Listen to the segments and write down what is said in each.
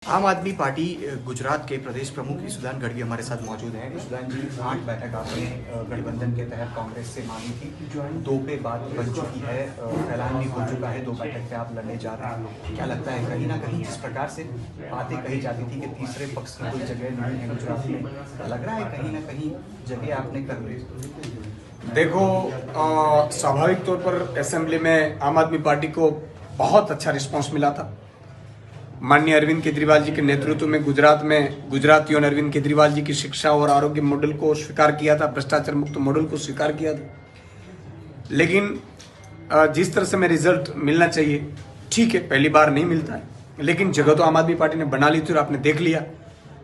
आम आदमी पार्टी गुजरात के प्रदेश प्रमुख ईसुदान गढ़वी हमारे साथ मौजूद हैं। ईसुदान जी, 8 बैठक आपने गठबंधन के तहत कांग्रेस से मांगी थी, 2 पे बात बन चुकी है, ऐलान भी हो चुका है, 2 बैठक पे आप लड़ने जा रहे हैं। क्या लगता है, कहीं ना कहीं जिस प्रकार से बातें कही जाती थी कि तीसरे पक्ष की कोई जगह नहीं है गुजरात में, लग रहा है कहीं ना कहीं जगह आपने कर ली? देखो, स्वाभाविक तौर पर असेंबली में आम आदमी पार्टी को बहुत अच्छा रिस्पांस मिला था। माननीय अरविंद केजरीवाल जी के नेतृत्व में गुजरातियों ने अरविंद केजरीवाल जी की शिक्षा और आरोग्य मॉडल को स्वीकार किया था, भ्रष्टाचार मुक्त मॉडल को स्वीकार किया था। लेकिन जिस तरह से में रिजल्ट मिलना चाहिए, ठीक है, पहली बार नहीं मिलता है, लेकिन जगह तो आम आदमी पार्टी ने बना ली थी और आपने देख लिया।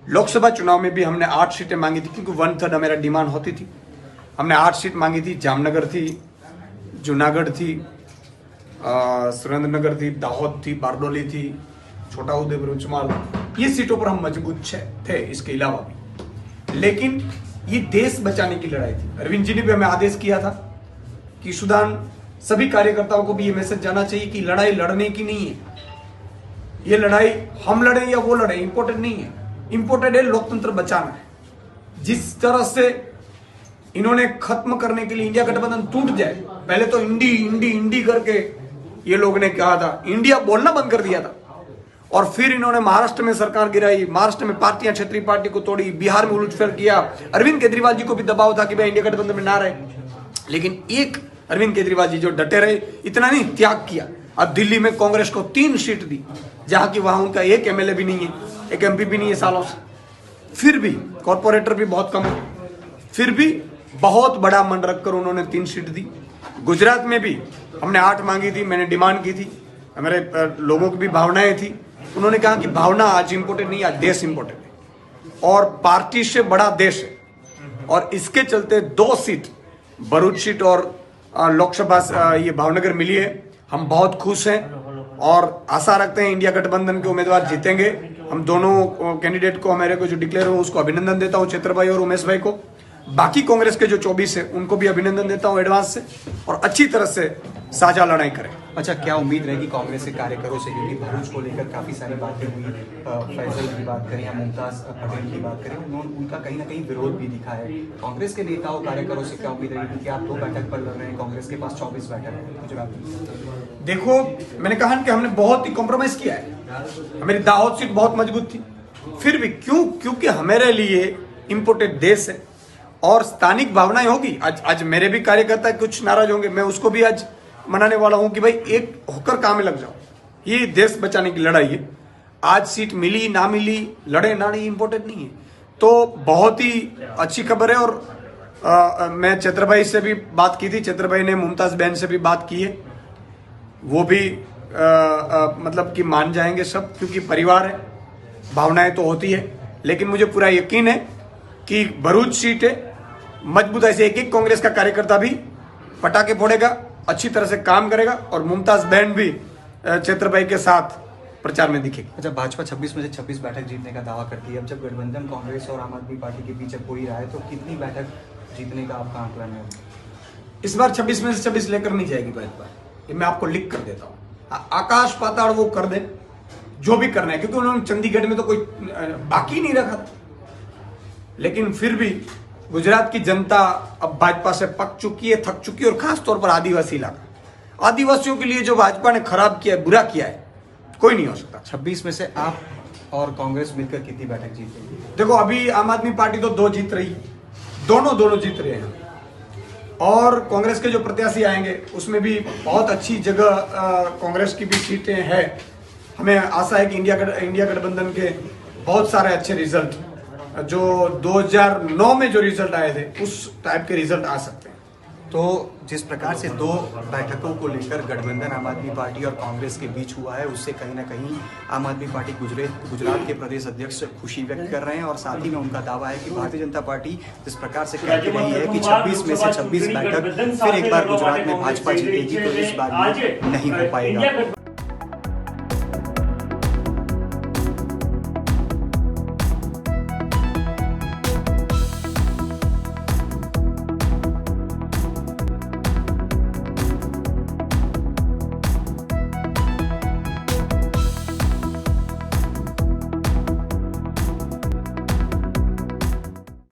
लोकसभा चुनाव में भी हमने 8 सीटें मांगी थी, क्योंकि 1/3 मेरा डिमांड होती थी। हमने 8 सीट मांगी थी। जामनगर थी, जूनागढ़ थी, सुरेंद्रनगर थी, दाहोद थी, बारडोली थी, छोटा उदेपुर, उचमाल, ये सीटों पर हम मजबूत थे। इसके अलावा भी, लेकिन ये देश बचाने की लड़ाई थी। अरविंद जी ने भी हमें आदेश किया था कि सुदान सभी कार्यकर्ताओं को भी ये मैसेज जाना चाहिए कि लड़ाई लड़ने की नहीं है। ये लड़ाई हम लड़े या वो लड़े, इंपॉर्टेंट नहीं है। इंपॉर्टेंट है लोकतंत्र बचाना है। जिस तरह से इन्होंने खत्म करने के लिए इंडिया गठबंधन टूट जाए, पहले तो इंडी इंडी इंडी करके ये लोग ने कहा था, इंडिया बोलना बंद कर दिया था, और फिर इन्होंने महाराष्ट्र में सरकार गिराई, महाराष्ट्र में पार्टियां, क्षेत्रीय पार्टी को तोड़ी, बिहार में उलटफेर किया। अरविंद केजरीवाल जी को भी दबाव था कि भाई इंडिया गठबंधन में ना रहे, लेकिन एक अरविंद केजरीवाल जी जो डटे रहे, इतना नहीं, त्याग किया। अब दिल्ली में कांग्रेस को 3 सीट दी, जहां की वहां उनका एक एमएलए भी नहीं है, एक एमपी भी नहीं है सालों से, फिर भी कॉर्पोरेटर भी बहुत कम है, फिर भी बहुत बड़ा मन रखकर उन्होंने 3 सीट दी। गुजरात में भी हमने 8 मांगी थी, मैंने डिमांड की थी, हमारे लोगों की भी भावनाएं थी। उन्होंने कहा कि भावना आज इंपोर्टेंट नहीं, आज देश इंपोर्टेंट है, और पार्टी से बड़ा देश है। और इसके चलते 2 सीट, भरूच सीट और लोकसभा ये भावनगर मिली है। हम बहुत खुश हैं और आशा रखते हैं इंडिया गठबंधन के उम्मीदवार जीतेंगे। हम दोनों कैंडिडेट को, हमारे को जो डिक्लेयर हो उसको अभिनंदन देता हूँ, चित्र भाई और उमेश भाई को। बाकी कांग्रेस के जो 24 है उनको भी अभिनंदन देता हूं एडवांस से, और अच्छी तरह से साझा लड़ाई करें। अच्छा, क्या उम्मीद रहेगी कांग्रेस के कार्यकरों से, क्योंकि भरूच को लेकर काफी सारी बातें हुई, फैजल की बात करें या मुमताज पटेल की बात करें, उनका कहीं ना कहीं विरोध भी दिखा है। कांग्रेस के नेताओं कार्यकरों से क्या उम्मीद रहेगी, क्योंकि आप 2 बैठक पर लड़ रहे हैं, कांग्रेस के पास 24 बैठक है गुजरात में? देखो, मैंने कहा कि हमने बहुत ही कॉम्प्रोमाइज किया है। हमारी दाहोद सीट बहुत मजबूत थी, फिर भी क्योंकि हमारे लिए इम्पोर्टेंट देश है और स्थानिक भावनाएं होगी। आज मेरे भी कार्यकर्ता कुछ नाराज होंगे, मैं उसको भी आज मनाने वाला हूं कि भाई एक होकर काम में लग जाओ। ये देश बचाने की लड़ाई है। आज सीट मिली ना मिली, लड़े ना लड़ी, इंपॉर्टेंट नहीं है। तो बहुत ही अच्छी खबर है। और मैं छत्रभाई से भी बात की थी, छत्रभाई ने मुमताज बहन से भी बात की है, वो भी मतलब कि मान जाएंगे सब, क्योंकि परिवार है, भावनाएं तो होती है। लेकिन मुझे पूरा यकीन है कि भरूच सीट है मजबूत, ऐसे एक कांग्रेस का कार्यकर्ता भी पटाखे फोड़ेगा, अच्छी तरह से काम करेगा, और मुमताज बहन भी छत्रभाई के साथ प्रचार में दिखेगी। अच्छा, भाजपा 26 में से 26 बैठक जीतने का दावा करती है। अब जब गठबंधन कांग्रेस और आम आदमी पार्टी के बीच अब हो ही रहा है, तो कितनी बैठक जीतने का आपका आंकलन है? इस बार 26 में से 26 लेकर नहीं जाएगी भाजपा, ये मैं आपको लिख कर देता हूँ। आकाश पाताल वो कर दे जो भी करना है, क्योंकि उन्होंने चंडीगढ़ में तो कोई बाकी नहीं रखा था। लेकिन फिर भी गुजरात की जनता अब भाजपा से पक चुकी है, थक चुकी है, और खास तौर पर आदिवासी इलाका, आदिवासियों के लिए जो भाजपा ने खराब किया है, बुरा किया है, कोई नहीं हो सकता। 26 में से आप और कांग्रेस मिलकर कितनी बैठक जीतेगी? देखो, अभी आम आदमी पार्टी तो 2 जीत रही, दोनों जीत रहे हैं, और कांग्रेस के जो प्रत्याशी आएंगे उसमें भी बहुत अच्छी जगह कांग्रेस की भी सीटें हैं। हमें आशा है कि इंडिया गठबंधन के बहुत सारे अच्छे रिजल्ट, जो 2009 में जो रिजल्ट आए थे उस टाइप के रिजल्ट आ सकते हैं। तो जिस प्रकार से 2 बैठकों को लेकर गठबंधन आम आदमी पार्टी और कांग्रेस के बीच हुआ है, उससे कहीं ना कहीं आम आदमी पार्टी गुजरात के प्रदेश अध्यक्ष खुशी व्यक्त कर रहे हैं, और साथ ही में उनका दावा है कि भारतीय जनता पार्टी जिस प्रकार से कहती रही है कि 26 में से 26 बैठक फिर एक बार गुजरात में भाजपा जीतेगी, तो इस बार नहीं हो पाएगा।